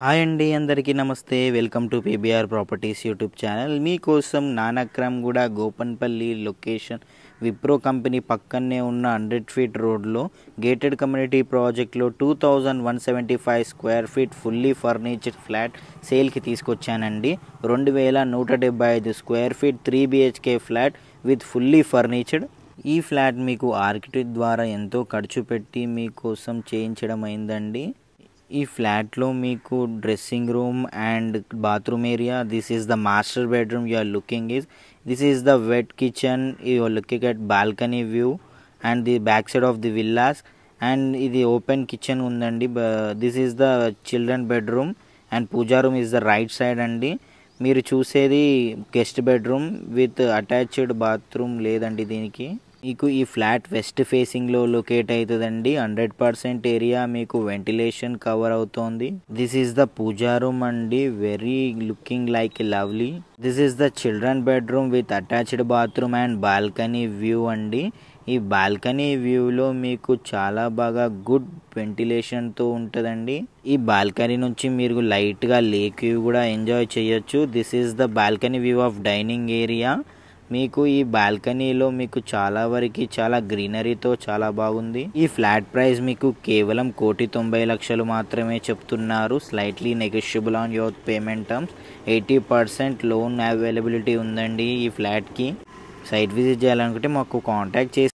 Hi అండి, అందరికీ నమస్తే. Welcome to PBR properties YouTube channel. మీకోసం నానక్రామ్గూడ గోపన్పల్లి లొకేషన్ విప్రో కంపెనీ పక్కనే ఉన్న 100 ఫీట్ రోడ్లో గేటెడ్ కమ్యూనిటీ ప్రాజెక్ట్లో 2175 స్క్వేర్ ఫీట్ ఫుల్లీ ఫర్నిచర్డ్ ఫ్లాట్ సేల్కి తీసుకొచ్చానండి. 2175 square feet 3 BHK flat with fully ఫర్నిచర్డ్. ఈ ఫ్లాట్ మీకు ఆర్కిటెక్ట్ ద్వారా ఎంతో ఖర్చు పెట్టి మీకోసం చేయించడం అయిందండి. ఈ ఫ్లాట్లో మీకు dressing room and bathroom area. This is the master bedroom you are looking is. This is the wet kitchen. You are looking at balcony view and the back side of the villas. And ఇది open kitchen ఉందండి. This is the children bedroom and puja room is the right side అండి. మీరు చూసేది guest bedroom with attached bathroom లేదండి దీనికి. మీకు ఈ flat west ఫేసింగ్లో లొకేట్ అవుతుందండి. 100% ఏరియా మీకు వెంటిలేషన్ కవర్ అవుతోంది. This is the puja room అండి, very looking like lovely. This is the children bedroom with attached bathroom and balcony view అండి. ఈ బాల్కనీ వ్యూలో మీకు చాలా బాగా గుడ్ వెంటిలేషన్తో ఉంటుందండి. ఈ బాల్కనీ నుంచి మీరు లైట్గా లేక్ వ్యూ కూడా ఎంజాయ్ చేయొచ్చు. This is the balcony view of dining area. మీకు ఈ బాల్కనీలో మీకు చాలా వరకు చాలా గ్రీనరీతో చాలా బాగుంది. ఈ ఫ్లాట్ ప్రైస్ మీకు కేవలం 1,90,00,000 మాత్రమే చెప్తున్నారు. Slightly negotiable on your payment terms. 80% loan availability ఉందండి ఈ ఫ్లాట్కి. సైట్ విజిట్ చేయాలనుకుంటే మాకు కాంటాక్ట్ చేసి